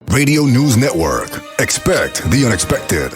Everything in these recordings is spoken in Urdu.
Radio News Network. Expect the unexpected.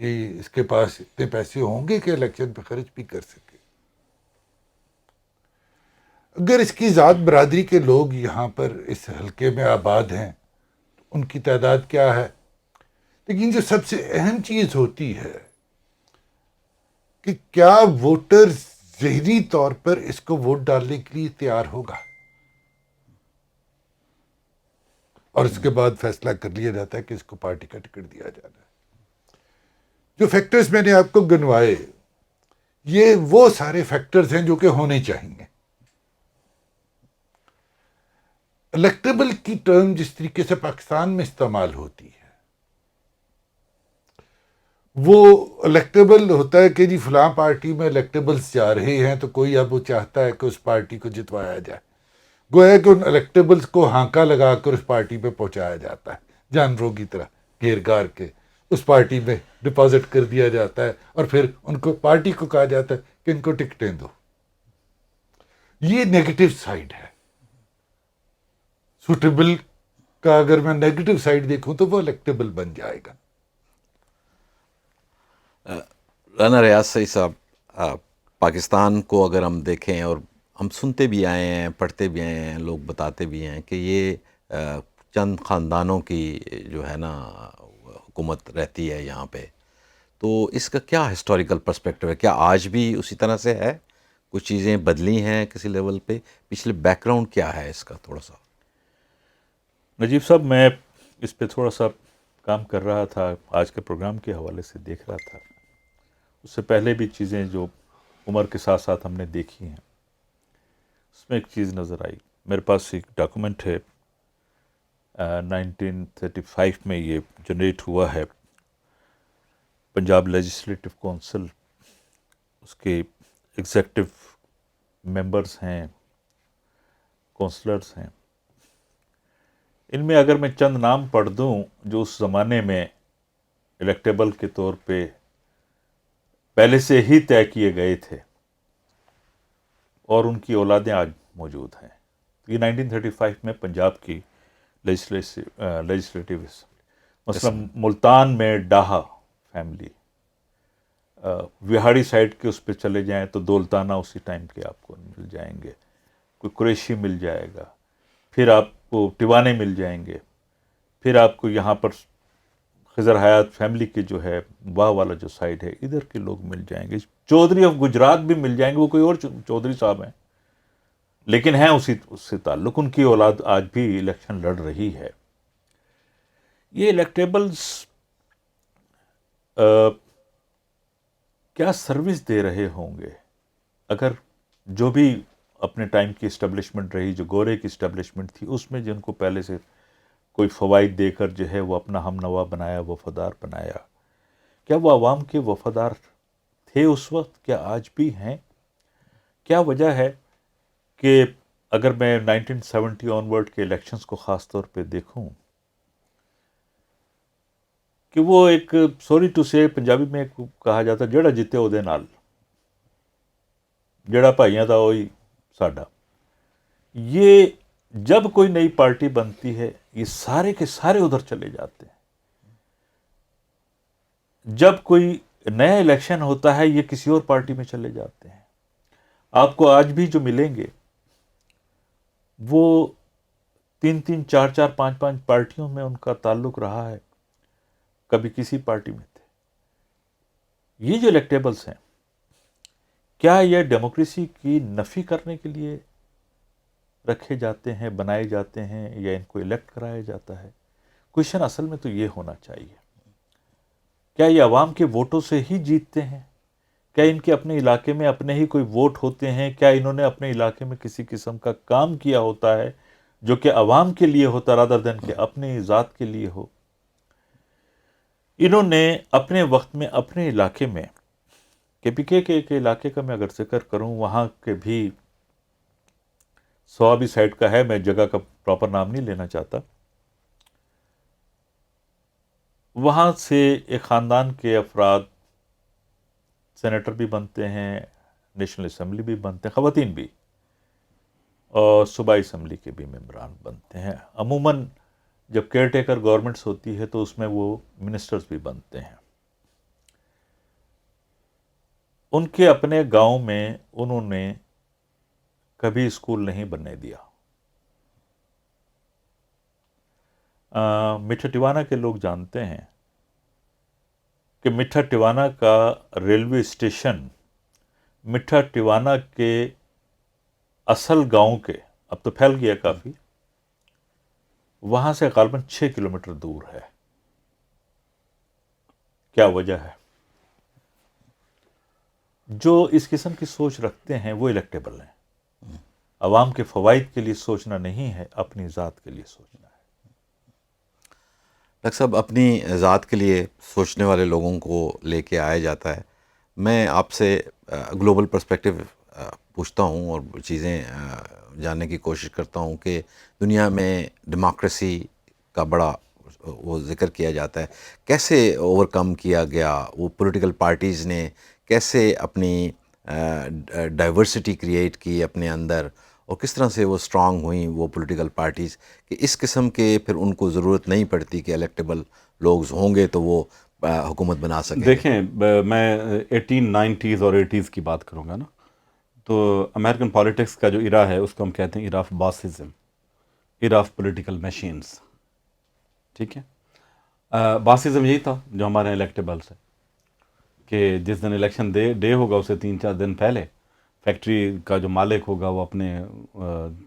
کہ اس کے پاس اتنے پیسے ہوں گے کہ الیکشن پہ خرچ بھی کر سکے. اگر اس کی ذات برادری کے لوگ یہاں پر اس حلقے میں آباد ہیں تو ان کی تعداد کیا ہے؟ لیکن جو سب سے اہم چیز ہوتی ہے کہ کیا ووٹر ذہنی طور پر اس کو ووٹ ڈالنے کے لیے تیار ہوگا، اور اس کے بعد فیصلہ کر لیا جاتا ہے کہ اس کو پارٹی کا ٹکٹ دیا جانا ہے. جو فیکٹرز میں نے آپ کو گنوائے یہ وہ سارے فیکٹرز ہیں جو کہ ہونے چاہیے. الیکٹیبل کی ٹرم جس طریقے سے پاکستان میں استعمال ہوتی ہے وہ الیکٹیبل ہوتا ہے کہ جی فلاں پارٹی میں الیکٹیبلز جا رہے ہیں تو کوئی اب وہ چاہتا ہے کہ اس پارٹی کو جتوایا جائے. گویا کہ ان الیکٹیبلز کو ہانکا لگا کر اس پارٹی پہ پہنچایا جاتا ہے، جانوروں کی طرح گھیر گار کے اس پارٹی میں ڈپازٹ کر دیا جاتا ہے، اور پھر ان کو پارٹی کو کہا جاتا ہے کہ ان کو ٹکٹیں دو. یہ نیگیٹو سائیڈ ہے. سوٹیبل کا اگر میں نیگیٹو سائیڈ دیکھوں تو وہ الیکٹیبل بن جائے گا. رانا ریاض سعید صاحب، پاکستان کو اگر ہم دیکھیں، اور ہم سنتے بھی آئے ہیں، پڑھتے بھی آئے ہیں، لوگ بتاتے بھی ہیں کہ یہ چند خاندانوں کی جو ہے نا حکومت رہتی ہے یہاں پہ، تو اس کا کیا ہسٹوریکل پرسپیکٹو ہے؟ کیا آج بھی اسی طرح سے ہے؟ کچھ چیزیں بدلی ہیں کسی لیول پہ؟ پچھلے بیک گراؤنڈ کیا ہے اس کا تھوڑا سا؟ نجیب صاحب، میں اس پہ تھوڑا سا کام کر رہا تھا، آج کے پروگرام کے حوالے سے دیکھ رہا تھا. اس سے پہلے بھی چیزیں جو عمر کے ساتھ ساتھ ہم نے دیکھی ہیں، اس میں ایک چیز نظر آئی. میرے پاس ایک ڈاکومنٹ ہے، 1935 میں یہ جنریٹ ہوا ہے. پنجاب لیجسلیٹو کونسل، اس کے ایگزیکٹو ممبرز ہیں، کونسلرز ہیں. ان میں اگر میں چند نام پڑھ دوں جو اس زمانے میں الیکٹیبل کے طور پہ پہلے سے ہی طے کیے گئے تھے اور ان کی اولادیں آج موجود ہیں. یہ 1935 میں پنجاب کی لیجسلیٹو مثلا ملتان میں ڈاہا فیملی، وہاڑی سائڈ کے اس پہ چلے جائیں تو دولتانہ اسی ٹائم کے آپ کو مل جائیں گے، کوئی قریشی مل جائے گا، پھر آپ کو ٹیوانے مل جائیں گے، پھر آپ کو یہاں پر خضر حیات فیملی کے جو ہے واہ والا جو سائڈ ہے ادھر کے لوگ مل جائیں گے، چودھری آف گجرات بھی مل جائیں گے، وہ کوئی اور چودھری صاحب ہیں لیکن ہیں اس سے تعلق، ان کی اولاد آج بھی الیکشن لڑ رہی ہے. یہ الیکٹیبلز کیا سروس دے رہے ہوں گے اگر جو بھی اپنے ٹائم کی اسٹیبلشمنٹ رہی، جو گورے کی اسٹیبلشمنٹ تھی، اس میں جن کو پہلے سے کوئی فوائد دے کر جو ہے وہ اپنا ہم نوا بنایا، وفادار بنایا، کیا وہ عوام کے وفادار تھے اس وقت؟ کیا آج بھی ہیں؟ کیا وجہ ہے کہ اگر میں 1970 آنورڈ کے الیکشنز کو خاص طور پہ دیکھوں کہ وہ ایک سوری ٹو سے پنجابی میں ایک کہا جاتا جڑا جیتے وہ دے نال، جڑا بھائیاں دا وہی ساڈا. یہ جب کوئی نئی پارٹی بنتی ہے یہ سارے کے سارے ادھر چلے جاتے ہیں. جب کوئی نیا الیکشن ہوتا ہے یہ کسی اور پارٹی میں چلے جاتے ہیں. آپ کو آج بھی جو ملیں گے وہ 3 4 5 پارٹیوں میں ان کا تعلق رہا ہے، کبھی کسی پارٹی میں تھے. یہ جو الیکٹیبلز ہیں کیا یہ ڈیموکریسی کی نفی کرنے کے لیے رکھے جاتے ہیں، بنائے جاتے ہیں، یا ان کو الیکٹ کرایا جاتا ہے؟ کوشچن اصل میں تو یہ ہونا چاہیے، کیا یہ عوام کے ووٹوں سے ہی جیتتے ہیں؟ کیا ان کے اپنے علاقے میں اپنے ہی کوئی ووٹ ہوتے ہیں؟ کیا انہوں نے اپنے علاقے میں کسی قسم کا کام کیا ہوتا ہے جو کہ عوام کے لیے ہوتا رادر دین کہ اپنے ذات کے لیے ہو؟ انہوں نے اپنے وقت میں اپنے علاقے میں کے پی کے ایک علاقے کا میں اگر ذکر کروں، وہاں کے بھی سوابی سائڈ کا ہے، میں جگہ کا پراپر نام نہیں لینا چاہتا، وہاں سے ایک خاندان کے افراد سینیٹر بھی بنتے ہیں، نیشنل اسمبلی بھی بنتے ہیں، خواتین بھی، اور صوبائی اسمبلی کے بھی ممبران بنتے ہیں. عموماً جب کیئر ٹیکر گورنمنٹس ہوتی ہے تو اس میں وہ منسٹرز بھی بنتے ہیں. ان کے اپنے گاؤں میں انہوں نے کبھی اسکول نہیں بننے دیا. میٹھا ٹیوانا کے لوگ جانتے ہیں کہ میٹھا ٹیوانا کا ریلوے اسٹیشن میٹھا ٹیوانا کے اصل گاؤں کے، اب تو پھیل گیا کافی، وہاں سے غالباً 6 کلومیٹر دور ہے. کیا وجہ ہے؟ جو اس قسم کی سوچ رکھتے ہیں وہ الیکٹیبل ہیں. عوام کے فوائد کے لیے سوچنا نہیں ہے، اپنی ذات کے لیے سوچنا ہے. ڈاکٹر صاحب، اپنی ذات کے لیے سوچنے والے لوگوں کو لے کے آیا جاتا ہے. میں آپ سے گلوبل پرسپیکٹیو پوچھتا ہوں اور چیزیں جاننے کی کوشش کرتا ہوں کہ دنیا میں ڈیموکریسی کا بڑا وہ ذکر کیا جاتا ہے. کیسے اوور کم کیا گیا؟ وہ پولیٹیکل پارٹیز نے کیسے اپنی ڈائیورسٹی کریٹ کی اپنے اندر، اور کس طرح سے وہ اسٹرانگ ہوئیں وہ پولیٹیکل پارٹیز کہ اس قسم کے پھر ان کو ضرورت نہیں پڑتی کہ الیکٹیبل لوگ ہوں گے تو وہ حکومت بنا سکیں. دیکھیں، میں 1890s اور 80s کی بات کروں گا نا، تو امریکن پالیٹکس کا جو ایرا ہے اس کو ہم کہتے ہیں era of bossism, era of political machines. ٹھیک ہے، باسزم یہی تھا جو ہمارے الیکٹیبلس ہے کہ جس دن الیکشن ڈے ہوگا اسے 3-4 دن پہلے فیکٹری کا جو مالک ہوگا وہ اپنے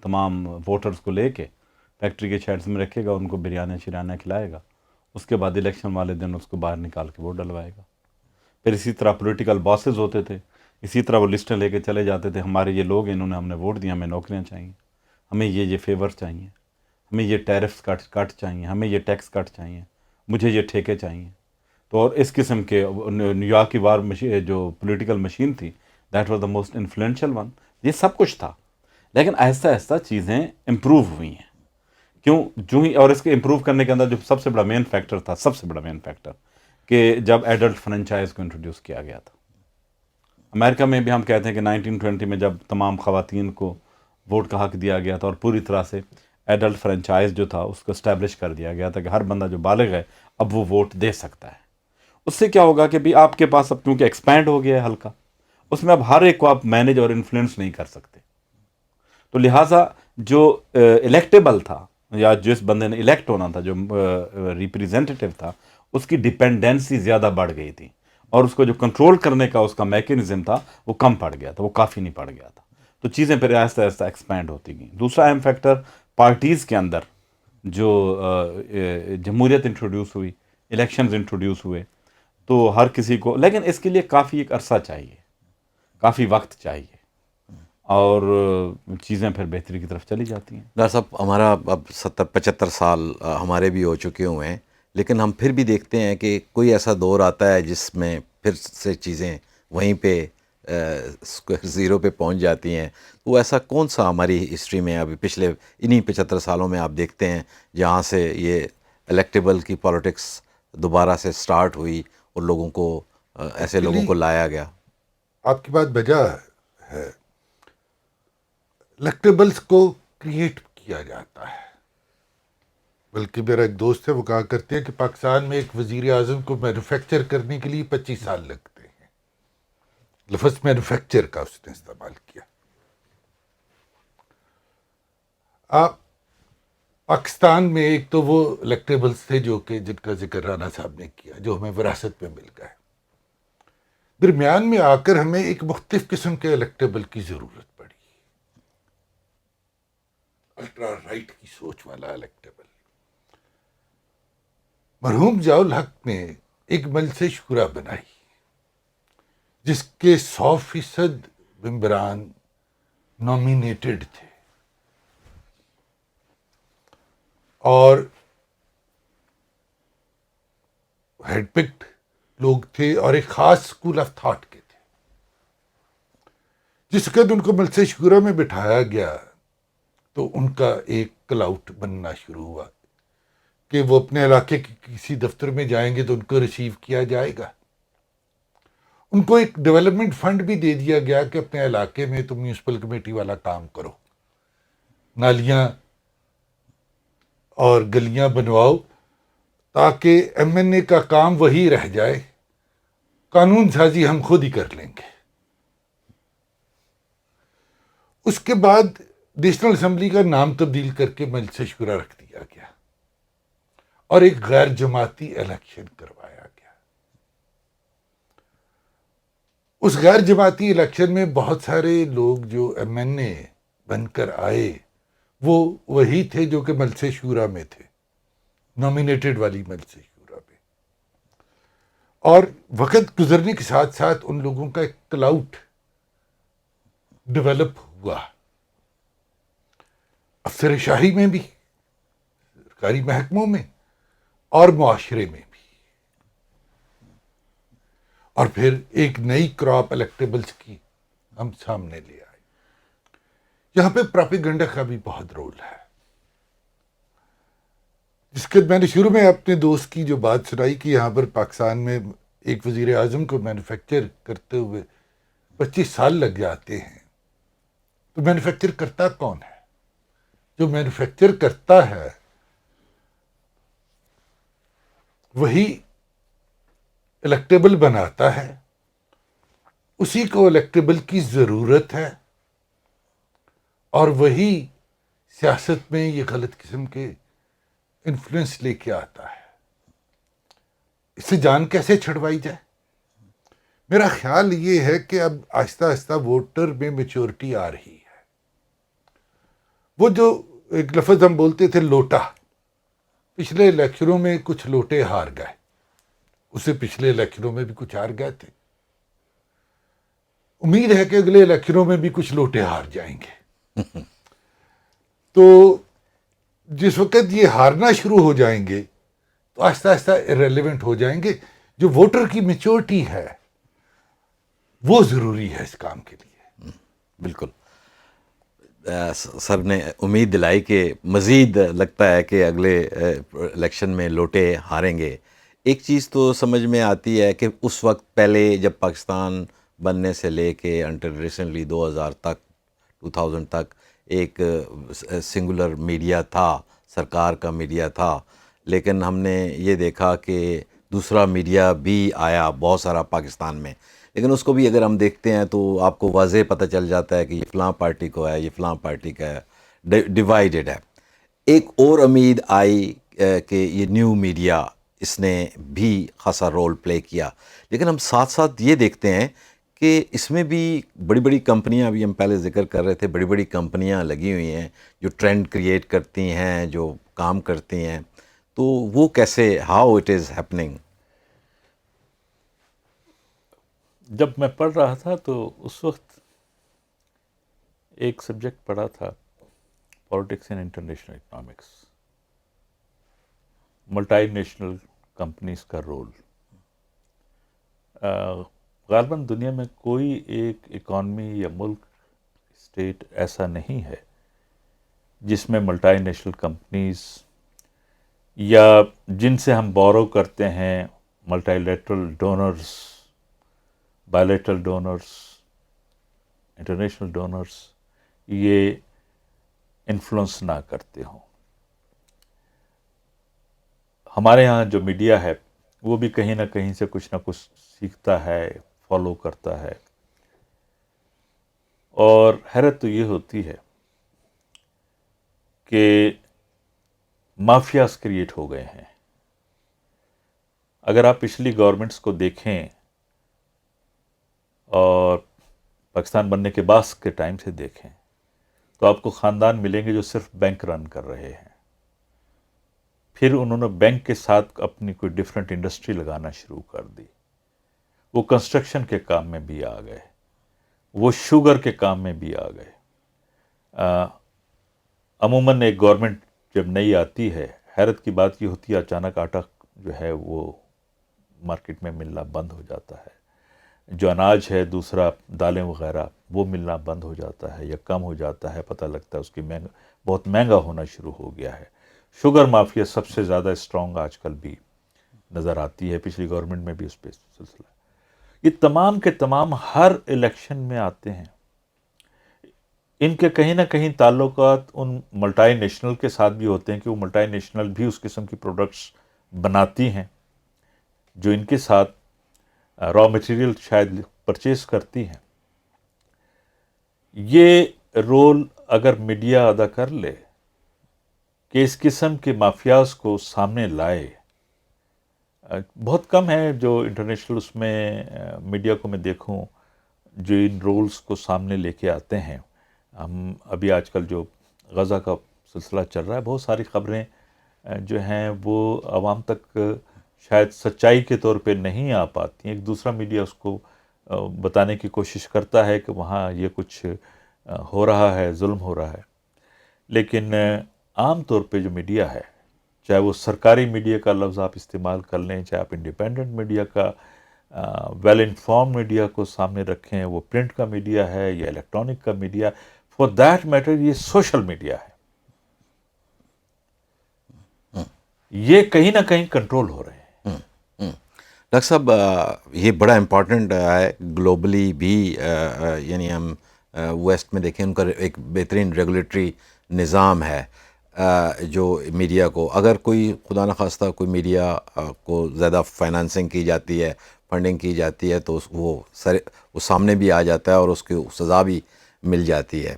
تمام ووٹرز کو لے کے فیکٹری کے شیڈز میں رکھے گا، ان کو بریانی شریانہ کھلائے گا. اس کے بعد الیکشن والے دن اس کو باہر نکال کے ووٹ ڈلوائے گا. پھر اسی طرح پولیٹیکل باسز ہوتے تھے، اسی طرح وہ لسٹیں لے کے چلے جاتے تھے، ہمارے یہ لوگ انہوں نے ہم نے ووٹ دیا، ہمیں نوکریاں چاہیے، ہمیں یہ فیورز چاہیے، ہمیں یہ ٹیرفس کٹ چاہیے، ہمیں یہ ٹیکس کٹ چاہیے، مجھے یہ ٹھیکے چاہیے. تو اور اس قسم کے نیو یارک کی وار جو پولیٹیکل مشین تھی، that was the most influential one. یہ سب کچھ تھا، لیکن آہستہ آہستہ چیزیں امپروو ہوئی ہیں. کیوں؟ جو ہی، اور اس کے امپروو کرنے کے اندر جو سب سے بڑا مین فیکٹر کہ جب ایڈلٹ فرنچائز کو انٹروڈیوس کیا گیا تھا. امریکہ میں بھی ہم کہتے ہیں کہ 1920 میں جب تمام خواتین کو ووٹ کا حق دیا گیا تھا اور پوری طرح سے ایڈلٹ فرنچائز جو تھا اس کو اسٹیبلش کر دیا گیا تھا کہ ہر بندہ جو بالغ ہے اب وہ ووٹ دے سکتا ہے. اس سے کیا ہوگا کہ بھی آپ کے پاس اب کیونکہ ایکسپینڈ ہو گیا ہے حلقہ، اس میں اب ہر ایک کو آپ مینیج اور انفلوئنس نہیں کر سکتے. تو لہٰذا جو الیکٹیبل تھا یا جس بندے نے الیکٹ ہونا تھا، جو ریپریزنٹیٹیو تھا، اس کی ڈیپینڈنسی زیادہ بڑھ گئی تھی اور اس کو جو کنٹرول کرنے کا اس کا میکینزم تھا وہ کم پڑ گیا تھا، وہ کافی نہیں پڑ گیا تھا. تو چیزیں پھر آہستہ آہستہ ایکسپینڈ ہوتی گئیں. دوسرا اہم فیکٹر پارٹیز کے اندر جو جمہوریت انٹروڈیوس ہوئی، الیکشنز انٹروڈیوس ہوئے، تو ہر کسی کو، لیکن اس کے لیے کافی ایک عرصہ چاہیے، کافی وقت چاہیے، اور چیزیں پھر بہتری کی طرف چلی جاتی ہیں. ڈاکٹر صاحب، ہمارا اب 70-75 سال ہمارے بھی ہو چکے ہوئے ہیں، لیکن ہم پھر بھی دیکھتے ہیں کہ کوئی ایسا دور آتا ہے جس میں پھر سے چیزیں وہیں پہ زیرو پہ پہنچ جاتی ہیں. وہ ایسا کون سا ہماری ہسٹری میں ابھی پچھلے انہی 75 سالوں میں آپ دیکھتے ہیں جہاں سے یہ الیکٹیبل کی پالیٹکس دوبارہ سے سٹارٹ ہوئی اور لوگوں کو ایسے لوگوں کو لایا گیا؟ آپ کی بات بجا ہے. الیکٹیبلس کو کریٹ کیا جاتا ہے، بلکہ میرا ایک دوست ہے وہ کہا کرتے ہیں کہ پاکستان میں ایک وزیر اعظم کو مینوفیکچر کرنے کے لیے 25 سال لگتے ہیں. لفظ مینوفیکچر کا اس نے استعمال کیا. آپ پاکستان میں ایک تو وہ الیکٹیبلس تھے جو کہ جن کا ذکر رانا صاحب نے کیا، جو ہمیں وراثت میں مل گئے. درمیان میں آ کر ہمیں ایک مختلف قسم کے الیکٹیبل کی ضرورت پڑی، الٹرا رائٹ کی سوچ والا الیکٹیبل. مرحوم ضیاء الحق نے ایک مجلس شورا بنائی جس کے 100% ممبران نامینیٹڈ تھے اور ہیڈ پکڈ لوگ تھے اور ایک خاص اسکول آف تھاٹ کے تھے. جس وقت ان کو مجلس شورا میں بٹھایا گیا تو ان کا ایک کلاؤٹ بننا شروع ہوا کہ وہ اپنے علاقے کے کسی دفتر میں جائیں گے تو ان کو ریسیو کیا جائے گا. ان کو ایک ڈیولپمنٹ فنڈ بھی دے دیا گیا کہ اپنے علاقے میں تم میونسپل کمیٹی والا کام کرو، نالیاں اور گلیاں بنواؤ، تاکہ ایم این اے کا کام وہی رہ جائے، قانون سازی ہم خود ہی کر لیں گے. اس کے بعد نیشنل اسمبلی کا نام تبدیل کر کے مجلس شورا رکھ دیا گیا اور ایک غیر جماعتی الیکشن کروایا گیا. اس غیر جماعتی الیکشن میں بہت سارے لوگ جو ایم این اے بن کر آئے وہ وہی تھے جو کہ مجلس شورا میں تھے، نامینیٹڈ والی مجلس شورا میں. اور وقت گزرنے کے ساتھ ساتھ ان لوگوں کا ایک کلاؤٹ ڈیولپ ہوا، افسر شاہی میں بھی، سرکاری محکموں میں اور معاشرے میں بھی. اور پھر ایک نئی کراپ الیکٹیبلز کی ہم سامنے لے آئے. یہاں پہ پروپیگنڈا کا بھی بہت رول ہے. جس کے میں نے شروع میں اپنے دوست کی جو بات سنائی کہ یہاں پر پاکستان میں ایک وزیر اعظم کو مینوفیکچر کرتے ہوئے 25 سال لگ جاتے ہیں، تو مینوفیکچر کرتا کون ہے؟ جو مینوفیکچر کرتا ہے وہی الیکٹیبل بناتا ہے، اسی کو الیکٹیبل کی ضرورت ہے، اور وہی سیاست میں یہ غلط قسم کے انفلوئنس لے کے آتا ہے. اس سے جان کیسے چھڑوائی جائے؟ میرا خیال یہ ہے کہ اب آہستہ آہستہ ووٹر میں میچورٹی آ رہی ہے. وہ جو ایک لفظ ہم بولتے تھے لوٹا، پچھلے الیکشنوں میں کچھ لوٹے ہار گئے، اس سے پچھلے الیکشنوں میں بھی کچھ ہار گئے تھے. امید ہے کہ اگلے الیکشنوں میں بھی کچھ لوٹے ہار جائیں گے. تو جس وقت یہ ہارنا شروع ہو جائیں گے تو آہستہ آہستہ ارریلیونٹ ہو جائیں گے. جو ووٹر کی میچورٹی ہے وہ ضروری ہے اس کام کے لیے. بالکل. سر نے امید دلائی کہ مزید لگتا ہے کہ اگلے الیکشن میں لوٹے ہاریں گے. ایک چیز تو سمجھ میں آتی ہے کہ اس وقت پہلے جب پاکستان بننے سے لے کے انٹر ریسنٹلی 2000 تک ایک سنگولر میڈیا تھا، سرکار کا میڈیا تھا، لیکن ہم نے یہ دیکھا کہ دوسرا میڈیا بھی آیا بہت سارا پاکستان میں، لیکن اس کو بھی اگر ہم دیکھتے ہیں تو آپ کو واضح پتہ چل جاتا ہے کہ یہ فلاں پارٹی کو ہے، یہ فلاں پارٹی کا ہے، ڈیوائیڈڈ ہے. ایک اور امید آئی کہ یہ نیو میڈیا اس نے بھی خاصا رول پلے کیا، لیکن ہم ساتھ ساتھ یہ دیکھتے ہیں کہ اس میں بھی بڑی بڑی کمپنیاں، ابھی ہم پہلے ذکر کر رہے تھے، بڑی بڑی کمپنیاں لگی ہوئی ہیں جو ٹرینڈ کریٹ کرتی ہیں، جو کام کرتی ہیں. تو وہ کیسے، ہاؤ اٹ از ہیپننگ؟ جب میں پڑھ رہا تھا تو اس وقت ایک سبجیکٹ پڑھا تھا، politics and international economics, multi national companies کا رول. غالباً دنیا میں کوئی ایک اکانومی یا ملک، اسٹیٹ ایسا نہیں ہے جس میں ملٹی نیشنل کمپنیز یا جن سے ہم بورو کرتے ہیں، multi lateral donors, bilateral donors, international donors, یہ انفلوئنس نہ کرتے ہوں. ہمارے ہاں جو میڈیا ہے وہ بھی کہیں نہ کہیں سے کچھ نہ کچھ سیکھتا ہے، فالو کرتا ہے. اور حیرت تو یہ ہوتی ہے کہ مافیاز کریٹ ہو گئے ہیں. اگر آپ پچھلی گورنمنٹس کو دیکھیں اور پاکستان بننے کے بعد کے ٹائم سے دیکھیں تو آپ کو خاندان ملیں گے جو صرف بینک رن کر رہے ہیں. پھر انہوں نے بینک کے ساتھ اپنی کوئی ڈفرینٹ انڈسٹری لگانا شروع کر دی. وہ کنسٹرکشن کے کام میں بھی آ گئے، وہ شوگر کے کام میں بھی آ گئے. عموماً ایک گورنمنٹ جب نئی آتی ہے، حیرت کی بات یہ ہوتی ہے اچانک آٹا جو ہے وہ مارکیٹ میں ملنا بند ہو جاتا ہے. جو اناج ہے دوسرا، دالیں وغیرہ، وہ ملنا بند ہو جاتا ہے یا کم ہو جاتا ہے. پتہ لگتا ہے اس کی بہت مہنگا ہونا شروع ہو گیا ہے. شوگر مافیا سب سے زیادہ اسٹرانگ آج کل بھی نظر آتی ہے، پچھلی گورنمنٹ میں بھی اس پہ سلسلہ. یہ تمام کے تمام ہر الیکشن میں آتے ہیں. ان کے کہیں نہ کہیں تعلقات ان ملٹی نیشنل کے ساتھ بھی ہوتے ہیں کہ وہ ملٹی نیشنل بھی اس قسم کی پروڈکٹس بناتی ہیں جو ان کے ساتھ را مٹیریل شاید پرچیز کرتی ہیں. یہ رول اگر میڈیا ادا کر لے کہ اس قسم کے مافیاز کو سامنے لائے، بہت کم ہے جو انٹرنیشنل اس میں میڈیا کو میں دیکھوں جو ان رولز کو سامنے لے کے آتے ہیں. ہم ابھی آج کل جو غزہ کا سلسلہ چل رہا ہے، بہت ساری خبریں جو ہیں وہ عوام تک شاید سچائی کے طور پہ نہیں آ پاتی ہیں. ایک دوسرا میڈیا اس کو بتانے کی کوشش کرتا ہے کہ وہاں یہ کچھ ہو رہا ہے، ظلم ہو رہا ہے. لیکن عام طور پہ جو میڈیا ہے، چاہے وہ سرکاری میڈیا کا لفظ آپ استعمال کر لیں، چاہے آپ انڈیپینڈنٹ میڈیا کا، ویل انفارم میڈیا کو سامنے رکھیں، وہ پرنٹ کا میڈیا ہے یا الیکٹرانک کا میڈیا، فار دیٹ میٹر یہ سوشل میڈیا ہے، یہ کہیں نہ کہیں کنٹرول ہو رہے ہیں. ڈاکٹر صاحب یہ بڑا امپورٹنٹ ہے گلوبلی بھی، یعنی ہم ویسٹ میں دیکھیں ان کا ایک بہترین ریگولیٹری نظام ہے جو میڈیا کو، اگر کوئی خدا نخواستہ کوئی میڈیا کو زیادہ فائنانسنگ کی جاتی ہے، فنڈنگ کی جاتی ہے، تو وہ سامنے بھی آ جاتا ہے اور اس کی سزا بھی مل جاتی ہے.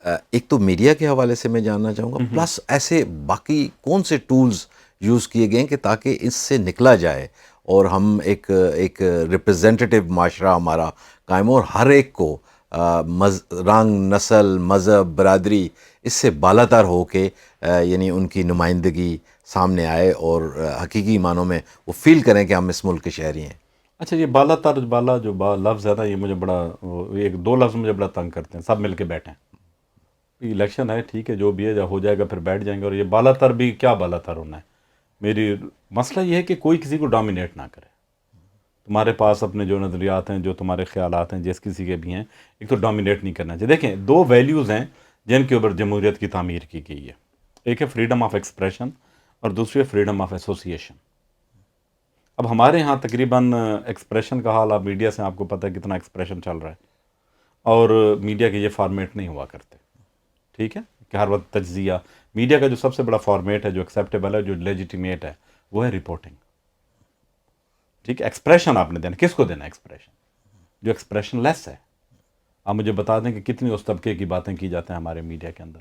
ایک تو میڈیا کے حوالے سے میں جاننا چاہوں گا، پلس ایسے باقی کون سے ٹولز یوز کیے گئے کہ تاکہ اس سے نکلا جائے اور ہم ایک ریپرزینٹیو معاشرہ ہمارا قائم ہو اور ہر ایک کو رنگ، نسل، مذہب، برادری اس سے بالا تر ہو کے یعنی ان کی نمائندگی سامنے آئے اور حقیقی معنوں میں وہ فیل کریں کہ ہم اس ملک کے شہری ہیں. اچھا، یہ بالا جو لفظ ہے نا، یہ مجھے بڑا، ایک دو لفظ مجھے بڑا تنگ کرتے ہیں. سب مل کے بیٹھیں، الیکشن ہے، ٹھیک ہے، جو بھی ہے ہو جائے گا، پھر بیٹھ جائیں گے. اور یہ بالا تر بھی کیا بالا تر ہونا ہے؟ میری مسئلہ یہ ہے کہ کوئی کسی کو ڈومینیٹ نہ کرے. تمہارے پاس اپنے جو نظریات ہیں، جو تمہارے خیالات ہیں، جس کسی کے بھی ہیں، ایک تو ڈومینیٹ نہیں کرنا چاہیے. دیکھیں، دو ویلیوز ہیں جن کے اوپر جمہوریت کی تعمیر کی گئی ہے. ایک ہے فریڈم آف ایکسپریشن اور دوسری ہے فریڈم آف ایسوسیشن. اب ہمارے ہاں تقریباً ایکسپریشن کا حال، اب میڈیا سے آپ کو پتہ ہے کتنا ایکسپریشن چل رہا ہے، اور میڈیا کے یہ فارمیٹ نہیں ہوا کرتے. ٹھیک ہے کہ ہر وقت تجزیہ. میڈیا کا جو سب سے بڑا فارمیٹ ہے، جو ایکسیپٹیبل ہے، جو لیجیٹیمیٹ ہے، وہ ہے رپورٹنگ. ٹھیک ہے، ایکسپریشن آپ نے دینا، کس کو دینا ایکسپریشن؟ جو ایکسپریشن لیس ہے. آپ مجھے بتا دیں کہ کتنی اس طبقے کی باتیں کی جاتی ہیں ہمارے میڈیا کے اندر.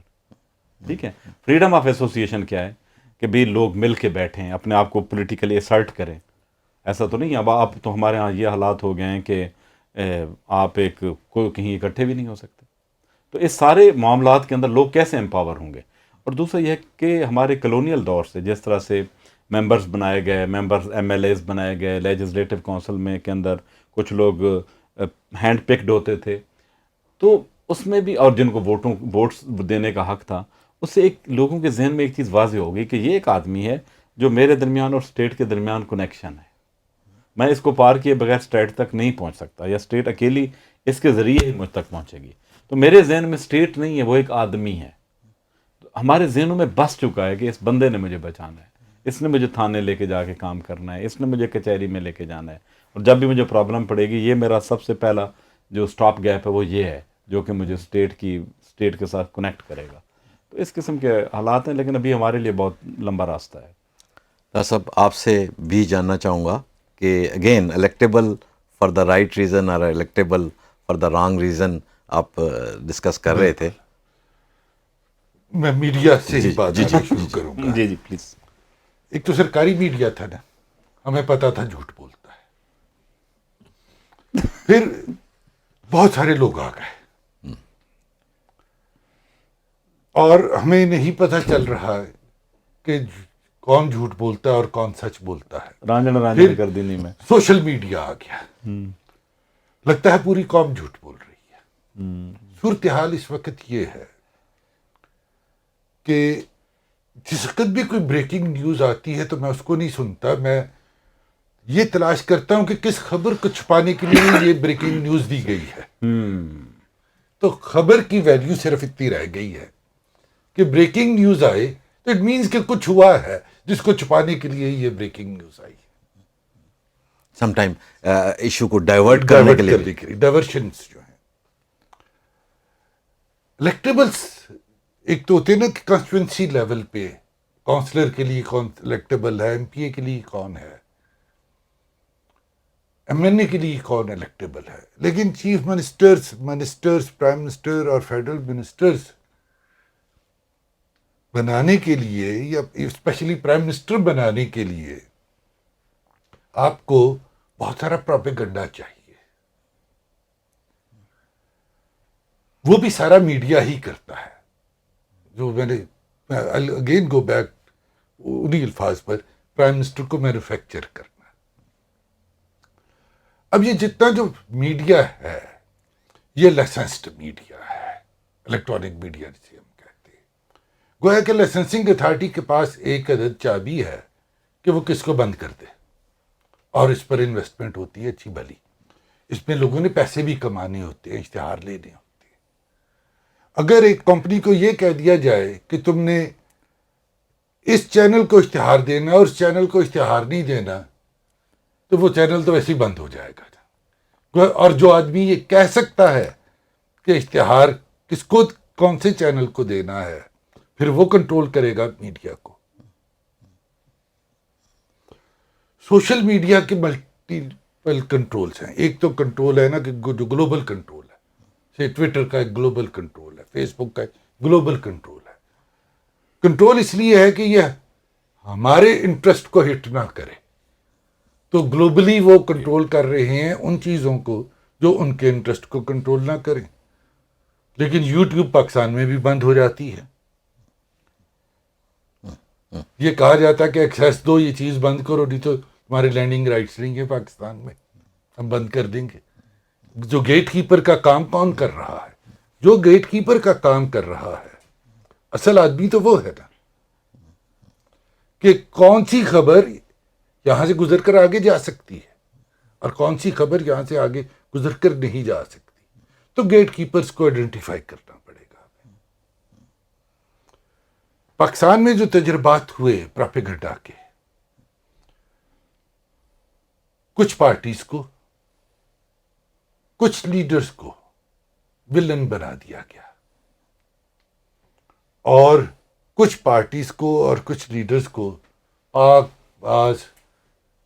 ٹھیک ہے. فریڈم آف ایسوسیشن کیا ہے؟ کہ بھی لوگ مل کے بیٹھیں، اپنے آپ کو پولیٹیکلی اسرٹ کریں. ایسا تو نہیں. اب آپ تو ہمارے ہاں یہ حالات ہو گئے ہیں کہ آپ کوئی کہیں اکٹھے بھی نہیں ہو سکتے. تو اس سارے معاملات کے اندر لوگ کیسے امپاور ہوں گے؟ اور دوسرا یہ ہے کہ ہمارے کلونیل دور سے جس طرح سے ممبرز بنائے گئے، ایم ایل ایز بنائے گئے، لیجسلیٹو کونسل میں کے اندر کچھ لوگ ہینڈ پکڈ ہوتے تھے، تو اس میں بھی، اور جن کو ووٹس دینے کا حق تھا، اس سے ایک لوگوں کے ذہن میں ایک چیز واضح ہو گئی کہ یہ ایک آدمی ہے جو میرے درمیان اور اسٹیٹ کے درمیان کنیکشن ہے. میں اس کو پار کیے بغیر اسٹیٹ تک نہیں پہنچ سکتا، یا اسٹیٹ اکیلی اس کے ذریعے ہی مجھ تک پہنچے گی. تو میرے ذہن میں اسٹیٹ نہیں ہے، وہ ایک آدمی ہے. ہمارے ذہنوں میں بس چکا ہے کہ اس بندے نے مجھے بچانا ہے، اس نے مجھے تھانے لے کے جا کے کام کرنا ہے، اس نے مجھے کچہری میں لے کے جانا ہے، اور جب بھی مجھے پرابلم پڑے گی، یہ میرا سب سے پہلا جو سٹاپ گیپ ہے وہ یہ ہے، جو کہ مجھے اسٹیٹ کے ساتھ کنیکٹ کرے گا. تو اس قسم کے حالات ہیں، لیکن ابھی ہمارے لیے بہت لمبا راستہ ہے. ڈاکٹر صاحب آپ سے بھی جاننا چاہوں گا کہ again electable for the right reason اور electable for the wrong reason آپ ڈسکس کر رہے تھے. میں میڈیا سے ہی بات شروع کروں گا. جی جی پلیز. ایک تو سرکاری میڈیا تھا نا، ہمیں پتا تھا جھوٹ بولتا ہے. پھر بہت سارے لوگ آ گئے اور ہمیں نہیں پتہ چل رہا ہے کہ کون جھوٹ بولتا ہے اور کون سچ بولتا ہے. رانجن کر دی نہیں میں. سوشل میڈیا آ گیا، لگتا ہے پوری قوم جھوٹ بول رہی ہے. صورتحال اس وقت یہ ہے کہ جس وقت بھی کوئی بریکنگ نیوز آتی ہے تو میں اس کو نہیں سنتا، میں یہ تلاش کرتا ہوں کہ کس خبر کو چھپانے کے لیے یہ بریکنگ نیوز دی گئی ہے. تو خبر کی ویلیو صرف اتنی رہ گئی ہے کہ بریکنگ نیوز آئے تو اٹ مینس کہ کچھ ہوا ہے جس کو چھپانے کے لیے یہ بریکنگ نیوز آئی. سم ٹائم ایشو کو ڈائیورٹ کرنے کے لیے ڈائیورشنس جو ہیں. الیکٹیبلس ایک تو ہوتے ہیں نا کہ کانسٹیچوئنسی لیول پہ کونسلر کے لیے کون الیکٹیبل ہے، ایم پی اے کے لیے کون ہے. MNA کے لیے کون الیکٹیبل ہے، لیکن چیف منسٹرز، پرائم منسٹر اور فیڈرل منسٹرز بنانے کے لیے، یا اسپیشلی پرائم منسٹر بنانے کے لیے آپ کو بہت سارا پروپیگنڈا چاہیے. وہ بھی سارا میڈیا ہی کرتا ہے. جو میں نے اگین گو بیک انہی الفاظ پر، پرائم منسٹر کو مینوفیکچر کرنا. اب یہ جتنا جو میڈیا ہے یہ لائسنسڈ میڈیا ہے، الیکٹرانک میڈیا جسے ہم کہتے ہیں. گویا کہ لائسنسنگ اتھارٹی کے پاس ایک عدد چابی ہے کہ وہ کس کو بند کر دے، اور اس پر انویسٹمنٹ ہوتی ہے اچھی بھلی. اس میں لوگوں نے پیسے بھی کمانے ہوتے ہیں، اشتہار لینے ہوتے ہیں. اگر ایک کمپنی کو یہ کہہ دیا جائے کہ تم نے اس چینل کو اشتہار دینا اور اس چینل کو اشتہار نہیں دینا، تو وہ چینل تو ویسے ہی بند ہو جائے گا. اور جو آدمی یہ کہہ سکتا ہے کہ اشتہار کس کو، کون سے چینل کو دینا ہے، پھر وہ کنٹرول کرے گا میڈیا کو. سوشل میڈیا کے ملٹیپل کنٹرولز ہیں. ایک تو کنٹرول ہے نا کہ جو گلوبل کنٹرول ہے، ٹویٹر کا ایک گلوبل کنٹرول ہے، فیس بک کا ایک گلوبل کنٹرول ہے. کنٹرول اس لیے ہے کہ یہ ہمارے انٹرسٹ کو ہٹ نہ کرے، تو گلوبلی وہ کنٹرول کر رہے ہیں ان چیزوں کو جو ان کے انٹرسٹ کو کنٹرول نہ کریں. لیکن یوٹیوب پاکستان میں بھی بند ہو جاتی ہے. یہ کہا جاتا ہے کہ ایکسیس دو، یہ چیز بند کرو، نہیں تو تمہارے لینڈنگ رائٹس نہیں ہیں پاکستان میں، ہم بند کر دیں گے. جو گیٹ کیپر کا کام کون کر رہا ہے؟ جو گیٹ کیپر کا کام کر رہا ہے اصل آدمی تو وہ ہے نا، کہ کون سی خبر یہاں سے گزر کر آگے جا سکتی ہے اور کون سی خبر یہاں سے آگے گزر کر نہیں جا سکتی. تو گیٹ کیپرز کو آئیڈینٹیفائی کرنا پڑے گا. پاکستان میں جو تجربات ہوئے پروپیگنڈا کے، کچھ پارٹیز کو، کچھ لیڈرز کو ولن بنا دیا گیا، اور کچھ پارٹیز کو اور کچھ لیڈرز کو پاک باز،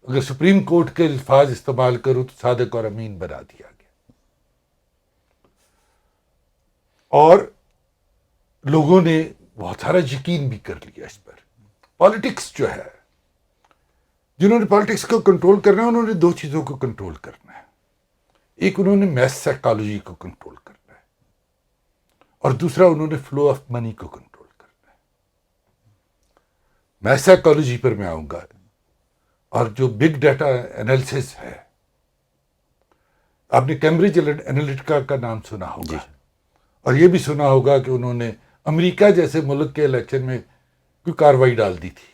اگر سپریم کورٹ کے الفاظ استعمال کروں تو صادق اور امین بنا دیا گیا. اور لوگوں نے بہت سارا یقین بھی کر لیا اس پر. پالیٹکس جو ہے، جنہوں نے پالیٹکس کو کنٹرول کرنا ہے انہوں نے دو چیزوں کو کنٹرول کرنا ہے. ایک انہوں نے میس سائیکالوجی کو کنٹرول کرنا ہے، اور دوسرا انہوں نے فلو آف منی کو کنٹرول کرنا ہے. میس سائیکالوجی پر میں آؤں گا، اور جو بگ ڈیٹا انالیسس ہے، آپ نے کیمبرج انالیٹکا کا نام سنا ہوگا، اور یہ بھی سنا ہوگا کہ انہوں نے امریکہ جیسے ملک کے الیکشن میں کوئی کاروائی ڈال دی تھی.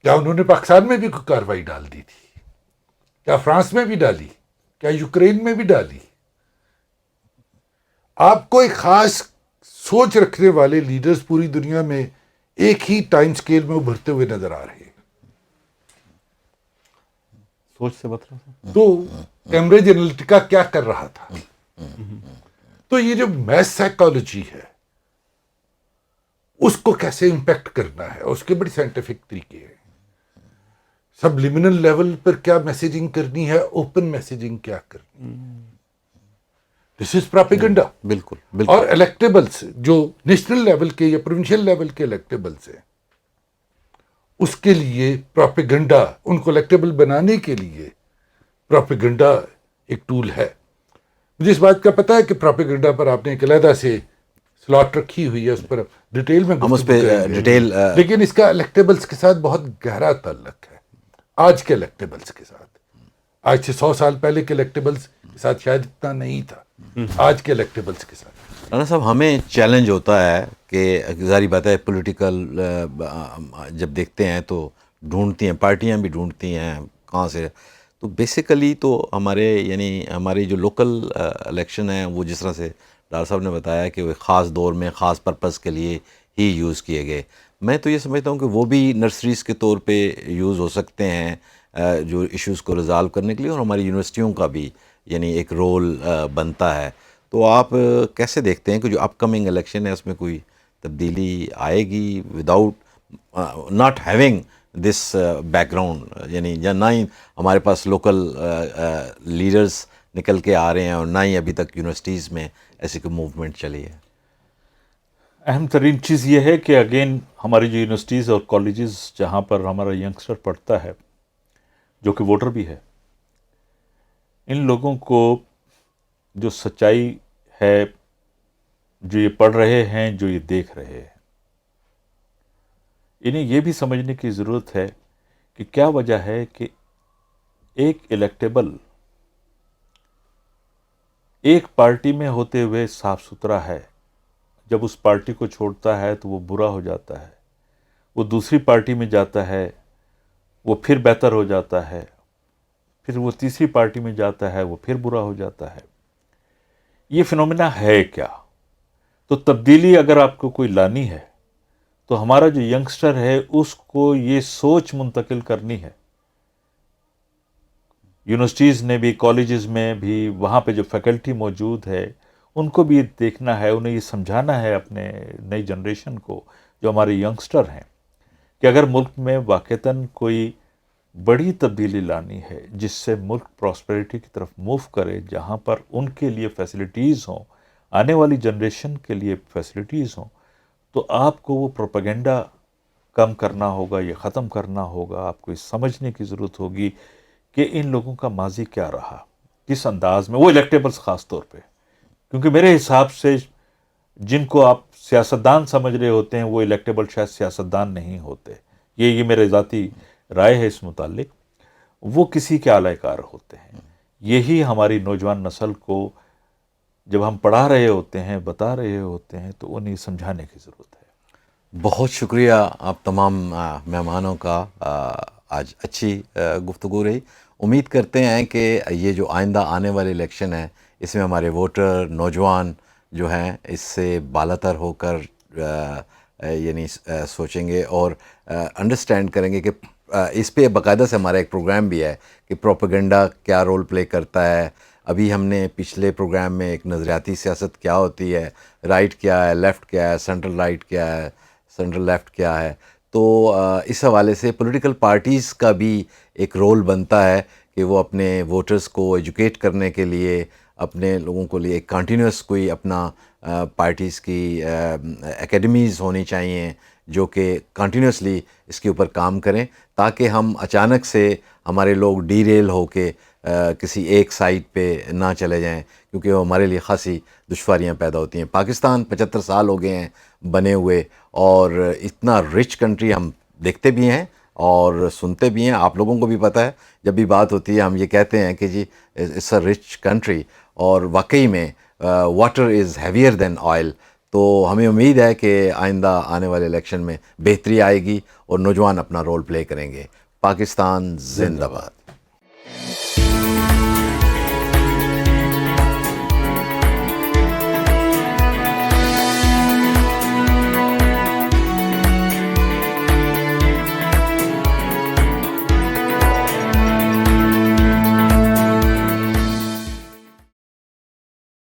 کیا انہوں نے پاکستان میں بھی کوئی کاروائی ڈال دی تھی؟ کیا فرانس میں بھی ڈالی؟ کیا یوکرین میں بھی ڈالی؟ آپ کو ایک خاص سوچ رکھنے والے لیڈرز پوری دنیا میں ایک ہی ٹائم سکیل میں ابھرتے ہوئے نظر آ رہے ہیں. سوچ سے بت رہا. تو کیمبرج انالیٹکا کیا کر رہا تھا؟ تو یہ جو میس سائیکالوجی ہے اس کو کیسے امپیکٹ کرنا ہے، اس کے بڑے سائنٹیفک طریقے ہیں. سبلیمنل لیول پر کیا میسیجنگ کرنی ہے، اوپن میسیجنگ کیا کرنی ہے. دس از پروپیگنڈا. بالکل بالکل. اور الیکٹیبلس جو نیشنل لیول کے یا پروونشل لیول کے الیکٹیبلس ہیں، اس کے لیے پروپیگنڈا، ان کو الیکٹیبل بنانے کے لیے پروپیگنڈا ایک ٹول ہے. مجھے اس بات کا پتہ ہے کہ پروپیگنڈا پر آپ نے ایک علیحدہ سے سلاٹ رکھی ہوئی ہے، اس پر ڈیٹیل میں ہم اس پہ ڈیٹیل، لیکن اس کا الیکٹیبلس کے ساتھ بہت گہرا تعلق ہے. آج کے الیکٹیبلس کے ساتھ، آج سے 100 سال پہلے کے الیکٹیبلس کے ساتھ شاید اتنا نہیں تھا، آج کے الیکٹیبلس کے ساتھ. رانا صاحب ہمیں چیلنج ہوتا ہے کہ ظاہری بات ہے پولیٹیکل جب دیکھتے ہیں تو ڈھونڈتی ہیں، پارٹیاں بھی ڈھونڈتی ہیں کہاں سے. تو بیسیکلی تو ہمارے یعنی ہماری جو لوکل الیکشن ہیں وہ جس طرح سے ڈار صاحب نے بتایا کہ وہ خاص دور میں خاص پرپز کے لیے ہی یوز کیے گئے. میں تو یہ سمجھتا ہوں کہ وہ بھی نرسریز کے طور پہ یوز ہو سکتے ہیں جو ایشوز کو ریزالو کرنے کے لیے، اور ہماری یونیورسٹیوں کا بھی یعنی ایک رول بنتا ہے. تو آپ کیسے دیکھتے ہیں کہ جو اپ کمنگ الیکشن ہے اس میں کوئی تبدیلی آئے گی without not having this back ground, یعنی نہ ہی ہمارے پاس لوکل لیڈرز نکل کے آ رہے ہیں اور نہ ہی ابھی تک یونیورسٹیز میں ایسی کوئی موومنٹ چلی ہے. اہم ترین چیز یہ ہے کہ اگین ہماری جو یونیورسٹیز اور کالجز جہاں پر ہمارا ینگسٹر پڑھتا ہے جو کہ ووٹر بھی ہے، ان لوگوں کو جو سچائی ہے، جو یہ پڑھ رہے ہیں، جو یہ دیکھ رہے ہیں، انہیں یہ بھی سمجھنے کی ضرورت ہے کہ کیا وجہ ہے کہ ایک الیکٹیبل ایک پارٹی میں ہوتے ہوئے صاف ستھرا ہے، جب اس پارٹی کو چھوڑتا ہے تو وہ برا ہو جاتا ہے، وہ دوسری پارٹی میں جاتا ہے وہ پھر بہتر ہو جاتا ہے، پھر وہ تیسری پارٹی میں جاتا ہے وہ پھر برا ہو جاتا ہے. یہ فنومینا ہے کیا؟ تو تبدیلی اگر آپ کو کوئی لانی ہے تو ہمارا جو ینگسٹر ہے اس کو یہ سوچ منتقل کرنی ہے. یونیورسٹیز نے بھی، کالجز میں بھی، وہاں پہ جو فیکلٹی موجود ہے ان کو بھی دیکھنا ہے، انہیں یہ سمجھانا ہے اپنے نئی جنریشن کو جو ہمارے ینگسٹر ہیں کہ اگر ملک میں واقعتاً کوئی بڑی تبدیلی لانی ہے جس سے ملک پراسپیرٹی کی طرف موو کرے، جہاں پر ان کے لیے فیسلٹیز ہوں، آنے والی جنریشن کے لیے فیسلٹیز ہوں، تو آپ کو وہ پروپیگنڈا کم کرنا ہوگا، یہ ختم کرنا ہوگا. آپ کو یہ سمجھنے کی ضرورت ہوگی کہ ان لوگوں کا ماضی کیا رہا، کس انداز میں، وہ الیکٹیبلز خاص طور پہ، کیونکہ میرے حساب سے جن کو آپ سیاستدان سمجھ رہے ہوتے ہیں وہ الیکٹیبل شاید سیاستدان نہیں ہوتے. یہ میرے ذاتی رائے ہے اس متعلق. وہ کسی کے اعلی کار ہوتے ہیں. یہی ہماری نوجوان نسل کو جب ہم پڑھا رہے ہوتے ہیں، بتا رہے ہوتے ہیں، تو انہیں سمجھانے کی ضرورت ہے. بہت شکریہ آپ تمام مہمانوں کا. آج اچھی گفتگو رہی. امید کرتے ہیں کہ یہ جو آئندہ آنے والے الیکشن ہے اس میں ہمارے ووٹر، نوجوان جو ہیں اس سے بالاتر ہو کر یعنی سوچیں گے اور انڈرسٹینڈ کریں گے کہ اس پہ باقاعدہ سے ہمارا ایک پروگرام بھی ہے کہ پروپیگنڈا کیا رول پلے کرتا ہے. ابھی ہم نے پچھلے پروگرام میں ایک نظریاتی سیاست کیا ہوتی ہے، رائٹ کیا ہے، لیفٹ کیا ہے، سینٹرل رائٹ کیا ہے، سینٹرل لیفٹ کیا ہے. تو اس حوالے سے پولیٹیکل پارٹیز کا بھی ایک رول بنتا ہے کہ وہ اپنے ووٹرز کو ایجوکیٹ کرنے کے لیے، اپنے لوگوں کو لیے ایک کنٹینیوس کوئی اپنا پارٹیز کی اکیڈمیز ہونی چاہیے جو کہ کنٹینیوسلی اس کے اوپر کام کریں تاکہ ہم اچانک سے ہمارے لوگ ڈی ریل ہو کے کسی ایک سائٹ پہ نہ چلے جائیں، کیونکہ وہ ہمارے لیے خاصی دشواریاں پیدا ہوتی ہیں. پاکستان 75 سال ہو گئے ہیں بنے ہوئے، اور اتنا رچ کنٹری ہم دیکھتے بھی ہیں اور سنتے بھی ہیں. آپ لوگوں کو بھی پتہ ہے جب بھی بات ہوتی ہے ہم یہ کہتے ہیں کہ جی اٹس اے رچ کنٹری، اور واقعی میں واٹر از ہیویئر دین آئل. تو ہمیں امید ہے کہ آئندہ آنے والے الیکشن میں بہتری آئے گی اور نوجوان اپنا رول پلے کریں گے. پاکستان زندہ باد.